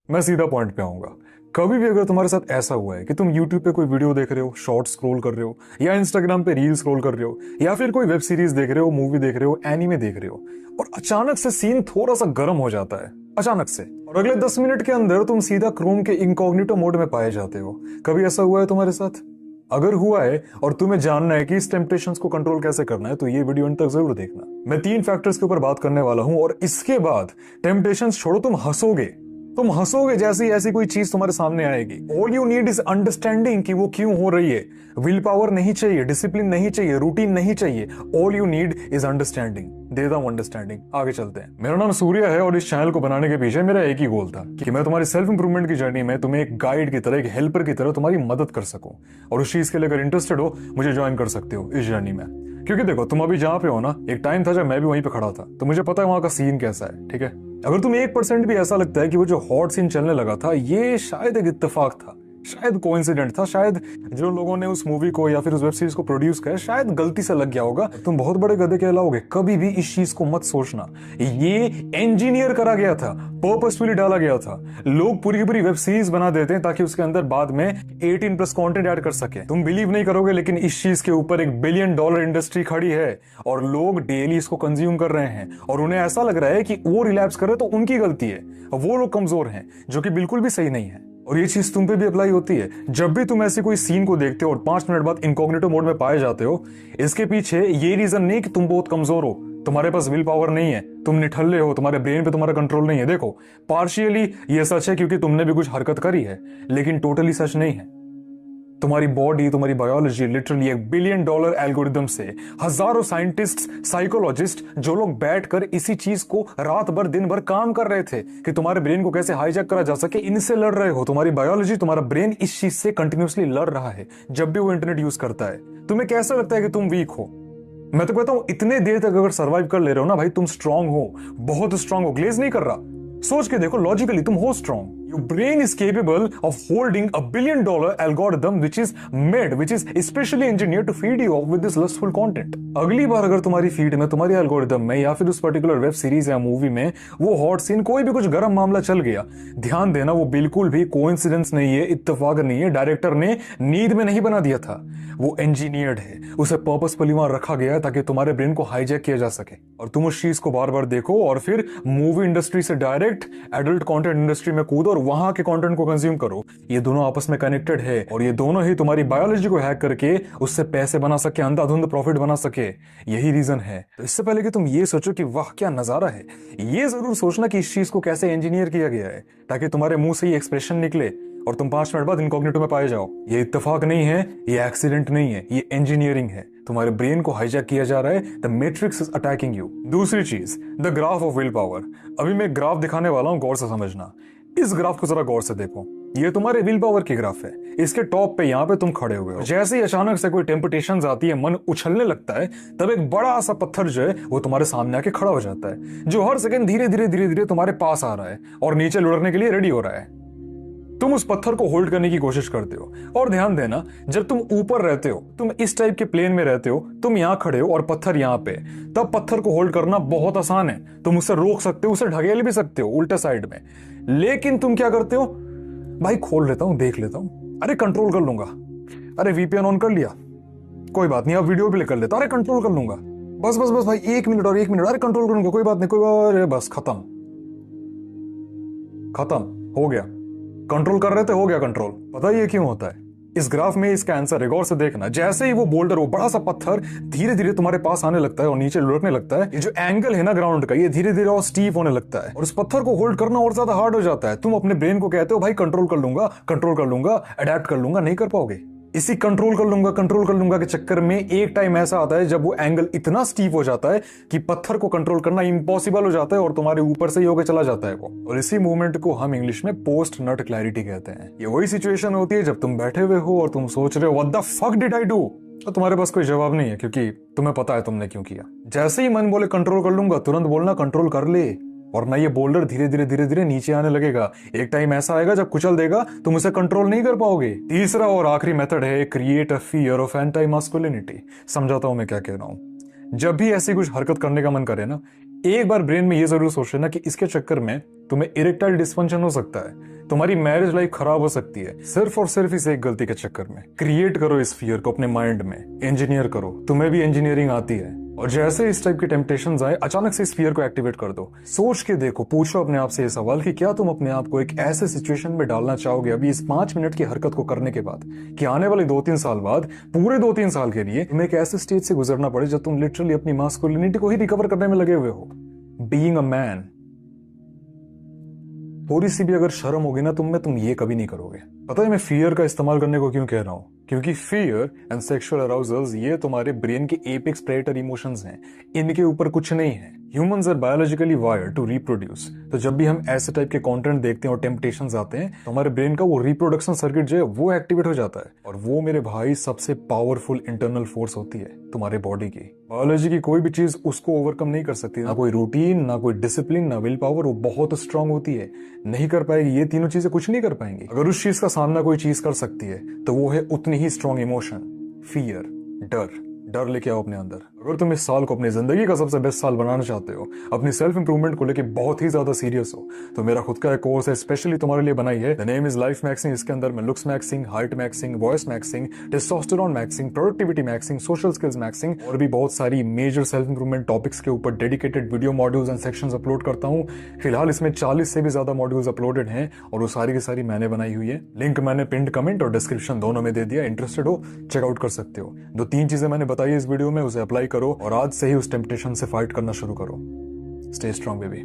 मैं सीधा पॉइंट पे आऊंगा। कभी भी अगर तुम्हारे साथ ऐसा हुआ है कि तुम YouTube पे कोई वीडियो देख रहे हो, शॉर्ट स्क्रॉल कर रहे हो, या Instagram पे रील स्क्रॉल कर रहे हो, या फिर कोई वेब सीरीज देख रहे हो, मूवी देख रहे हो, एनीमे देख रहे हो, और अचानक से सीन थोड़ा सा गर्म हो जाता है, अचानक से, और अगले 10 मिनट के अंदर तुम सीधा क्रोम के इनकॉग्निटो मोड में पाए जाते हो। कभी ऐसा हुआ है तुम्हारे साथ? अगर हुआ है और तुम्हें जानना है कि इस टेम्पटेशंस को कंट्रोल कैसे करना है, तो ये वीडियो अंत तक जरूर देखना। मैं 3 फैक्टर्स के ऊपर बात करने वाला हूं, और इसके बाद टेम्पटेशंस छोड़ो, तुम हंसोगे जैसे ही ऐसी कोई चीज तुम्हारे सामने आएगी। All you need is understanding कि वो क्यों हो रही है। विल पावर नहीं चाहिए, डिसिप्लिन नहीं चाहिए, रूटीन नहीं चाहिए। All you need is understanding. देता हूं अंडरस्टैंडिंग। आगे चलते हैं। मेरा नाम सूर्य है और इस चैनल को बनाने के पीछे मेरा एक ही गोल था कि मैं तुम्हारी सेल्फ इंप्रूवमेंट की जर्नी में तुम्हें एक गाइड की तरह, एक हेल्पर की तरह तुम्हारी मदद कर सकूं। और उस चीज के लिए अगर इंटरेस्टेड हो, मुझे ज्वाइन कर सकते हो इस जर्नी में। क्योंकि देखो, तुम अभी जहां पे हो ना, एक टाइम था जब मैं भी वहीं पे खड़ा था, तो मुझे पता है वहां का सीन कैसा है। ठीक है, अगर तुम 1% भी ऐसा लगता है कि वो जो हॉट सीन चलने लगा था ये शायद एक इत्तेफाक था, शायद कोइंसिडेंट था, शायद जो लोगों ने उस मूवी को या फिर उस वेब सीरीज को प्रोड्यूस किया शायद गलती से लग गया होगा, तुम बहुत बड़े गधे कहलाओगे। कभी भी इस चीज को मत सोचना। ये इंजीनियर करा गया था, पर्पसफुली डाला गया था। लोग पूरी की पूरी वेब सीरीज बना देते हैं ताकि उसके अंदर बाद में 18+ कंटेंट ऐड कर सके। तुम बिलीव नहीं करोगे, लेकिन इस चीज के ऊपर $1 बिलियन इंडस्ट्री खड़ी है और लोग डेली इसको कंज्यूम कर रहे हैं, और उन्हें ऐसा लग रहा है कि वो रिलैप्स कर रहे तो उनकी गलती है, वो लोग कमजोर हैं, जो कि बिल्कुल भी सही नहीं है। और ये चीज तुम पे भी अप्लाई होती है। जब भी तुम ऐसी कोई सीन को देखते हो और 5 मिनट बाद इनकॉग्निटो मोड में पाए जाते हो, इसके पीछे ये रीजन नहीं कि तुम बहुत कमजोर हो, तुम्हारे पास विल पावर नहीं है, तुम निठल्ले हो, तुम्हारे ब्रेन पे तुम्हारा कंट्रोल नहीं है। देखो, पार्शियली ये सच है क्योंकि तुमने भी कुछ हरकत करी है, लेकिन टोटली सच नहीं है। तुम्हारी बॉडी, तुम्हारी बायोलॉजी लिटरली $1 बिलियन एल्गोरिदम से, हजारों साइंटिस्ट, साइकोलॉजिस्ट, जो लोग बैठकर इसी चीज को रात भर दिन भर काम कर रहे थे कि तुम्हारे ब्रेन को कैसे हाईजैक करा जा सके, इनसे लड़ रहे हो। तुम्हारी बायोलॉजी, तुम्हारा ब्रेन इस चीज से कंटिन्यूसली लड़ रहा है जब भी वो इंटरनेट यूज करता है। तुम्हें कैसा लगता है कि तुम वीक हो? मैं तो कहता हूं, इतने देर तक अगर सर्वाइव कर ले रहे हो ना भाई, तुम स्ट्रांग हो, बहुत स्ट्रांग हो। ग्लेज नहीं कर रहा, सोच के देखो, लॉजिकली तुम हो strong. Your brain is capable of holding $1 billion algorithm which is especially engineered to feed you with this lustful content. अगली बार अगर तुम्हारी फीड में, तुम्हारी एल्गोरिदम में, या फिर उस पर्टिकुलर वेब सीरीज या मूवी में वो हॉट सीन, कोई भी कुछ गर्म मामला चल गया, ध्यान देना वो बिल्कुल भी कोइंसिडेंस नहीं है, इत्तेफाक नहीं है। डायरेक्टर ने नींद में नहीं बना दिया था, वो इंजीनियर्ड है, उसे पर्पसफुली वहां रखा गया है ताकि तुम्हारे ब्रेन को हाईजैक किया जा सके, और तुम उस चीज को बार बार देखो और फिर मूवी इंडस्ट्री से डायरेक्ट एडल्ट कंटेंट इंडस्ट्री में कूदो और वहां के कंटेंट को कंज्यूम करो। ये दोनों आपस में कनेक्टेड है, और ये दोनों ही तुम्हारी बायोलॉजी को हैक करके उससे पैसे बना सके, अंधाधुंध प्रॉफिट बना सके। यही रीजन है। तो इससे पहले कि तुम ये सोचो कि वाह क्या नजारा है, ये जरूर सोचना कि इस चीज को कैसे इंजीनियर किया गया है ताकि तुम्हारे मुंह से ये एक्सप्रेशन निकले और तुम 5 मिनट बाद इनकॉग्निटो में पाए जाओ। ये इत्तेफाक नहीं है, ये एक्सीडेंट नहीं है, ये इंजीनियरिंग है। तुम्हारे ब्रेन को हाईजैक किया जा रहा है। The matrix is attacking you. दूसरी चीज, the graph of will power. अभी मैं ग्राफ दिखाने वाला हूं, गौर से समझना। इस ग्राफ को जरा गौर से देखो। ये तुम्हारे विल पावर की ग्राफ है। इसके टॉप पे यहाँ पे तुम खड़े हुए हो। जैसे ही अचानक से कोई टेम्पटेशंस आती है, मन उछलने लगता है, तब एक बड़ा सा पत्थर जो है वो तुम्हारे सामने आके खड़ा हो जाता है, जो हर सेकंड धीरे धीरे धीरे धीरे तुम्हारे पास आ रहा है और नीचे लुढ़कने के लिए रेडी हो रहा है। तुम उस पत्थर को होल्ड करने की कोशिश करते हो। और ध्यान देना, जब तुम ऊपर रहते हो, तुम इस टाइप के प्लेन में रहते हो, तुम यहां खड़े हो और पत्थर यहां पे, तब पत्थर को होल्ड करना बहुत आसान है। तुम उसे रोक सकते हो, उसे ढकेल भी सकते हो उल्टे साइड में। लेकिन तुम क्या करते हो? भाई खोल लेता हूं, देख लेता हूं, अरे कंट्रोल कर लूंगा, अरे VPN ऑन कर लिया, कोई बात नहीं, अब वीडियो प्ले कर लेता, अरे कंट्रोल कर लूंगा, बस बस बस भाई 1 मिनट और 1 मिनट, अरे कंट्रोल करूंगा, कोई बात नहीं, कोई बात, अरे बस खत्म, हो गया। कंट्रोल कर रहे थे, हो गया कंट्रोल। पता ही क्यों होता है? इस ग्राफ में इसका आंसर है, गौर से देखना। जैसे ही वो बोल्डर, वो बड़ा सा पत्थर धीरे धीरे तुम्हारे पास आने लगता है और नीचे लुढ़कने लगता है, ये जो एंगल है ना ग्राउंड का, ये धीरे धीरे और स्टीप होने लगता है और उस पत्थर को होल्ड करना और ज्यादा हार्ड हो जाता है। तुम अपने ब्रेन को कहते हो भाई कंट्रोल कर लूंगा, अडेप्ट कर लूंगा, नहीं कर पाओगे। इसी कंट्रोल कर लूंगा के चक्कर में एक टाइम ऐसा आता है जब वो एंगल इतना स्टीप हो जाता है कि पत्थर को कंट्रोल करना इम्पॉसिबल हो जाता है और तुम्हारे ऊपर से ही होकर चला जाता है वो। और इसी मूवमेंट को हम इंग्लिश में पोस्ट नट क्लैरिटी कहते हैं। ये वही सिचुएशन होती है जब तुम बैठे हुए हो और तुम सोच रहे हो what the fuck did I do, तो तुम्हारे पास कोई जवाब नहीं है क्योंकि तुम्हें पता है तुमने क्यों किया। जैसे ही मन बोले कंट्रोल कर लूंगा, तुरंत बोलना कंट्रोल कर ले, वरना ये बोल्डर धीरे धीरे नीचे आने लगेगा। एक टाइम ऐसा आएगा जब कुचल देगा, तुम उसे कंट्रोल नहीं कर पाओगे। तीसरा और आखिरी मेथड है create a fear of anti masculinity. समझाता हूं मैं क्या कह रहा हूं। जब भी ऐसी कुछ हरकत करने का मन करे ना, एक बार ब्रेन में ये जरूर सोच लेना कि इसके चक्कर में तुम्हें इरेक्टाइल डिस्फंक्शन हो सकता है। तुम्हारी मैरिज लाइफ खराब हो सकती है सिर्फ और सिर्फ इस एक गलती के चक्कर में। क्रिएट करो इस फियर को अपने माइंड में, इंजीनियर करो। तुम्हें भी इंजीनियरिंग आती है, और जैसे इस टाइप के टेम्पटेशंस आए अचानक से इस फियर को एक्टिवेट कर दो। सोच के देखो, पूछो अपने आप से ये सवाल कि क्या तुम अपने आप को एक ऐसे सिचुएशन में डालना चाहोगे अभी इस 5 मिनट की हरकत को करने के बाद, कि आने वाले 2-3 साल बाद, पूरे 2-3 साल के लिए तुम्हें एक ऐसे स्टेज से गुजरना पड़े जब तुम लिटरली अपनी मास्कुलिनिटी को ही रिकवर करने में लगे हुए हो। Being a man. थोड़ी सी भी अगर शर्म होगी ना तुम ये कभी नहीं करोगे। पता है मैं फियर का इस्तेमाल करने को क्यों कह रहा हूं? क्योंकि फियर एंड सेक्सुअल अराउजल्स ये तुम्हारे ब्रेन के एपेक्स प्रेडेटर इमोशंस हैं, इनके ऊपर कुछ नहीं है। Humans are biologically wired to reproduce. तो जब भी हम ऐसे टाइप के कंटेंट देखते हैं और टेम्पटेशंस आते हैं तो हमारे ब्रेन का वो रिप्रोडक्शन सर्किट जो है वो एक्टिवेट हो जाता है, और वो मेरे भाई सबसे पावरफुल इंटरनल फोर्स होती है तुम्हारे बॉडी की। बायोलॉजी की कोई भी चीज उसको ओवरकम नहीं कर सकती, ना कोई रूटीन, ना कोई डिसिप्लिन, ना विल पावर। वो बहुत स्ट्रांग होती है, नहीं कर पाएगी। ये तीनों चीजें कुछ नहीं कर पाएंगी। अगर उस चीज का सामना कोई चीज कर सकती है तो वो है उतनी ही स्ट्रांग इमोशन, फियर, डर। डर लेके आओ अपने अंदर। अगर तुम इस साल को अपनी जिंदगी का सबसे बेस्ट साल बनाना चाहते हो, अपनी सेल्फ इंप्रूवमेंट को लेके बहुत ही ज्यादा सीरियस हो, तो मेरा खुद का एक कोर्स है स्पेशली तुम्हारे लिए बनाई है। The name is life maxing. इसके अंदर मैं looks maxing, height maxing, voice maxing, testosterone maxing, productivity maxing, social skills maxing और भी बहुत सारी मेजर सेल्फ इंप्रूवमेंट टॉपिक्स के ऊपर dedicated video modules and sections upload करता हूं। फिलहाल इसमें 40 से भी ज्यादा मॉड्यूल्स अपलोडेड हैं और वो सारी की सारी मैंने बनाई हुई है। लिंक मैंने पिंड कमेंट और डिस्क्रिप्शन दोनों में दे दिया। इंटरेस्टेड हो चेकआउट कर सकते हो। 2-3 चीजें मैंने बताई इस वीडियो में, उसे अप्लाई करो और आज से ही उस टेम्पटेशन से फाइट करना शुरू करो। Stay strong baby.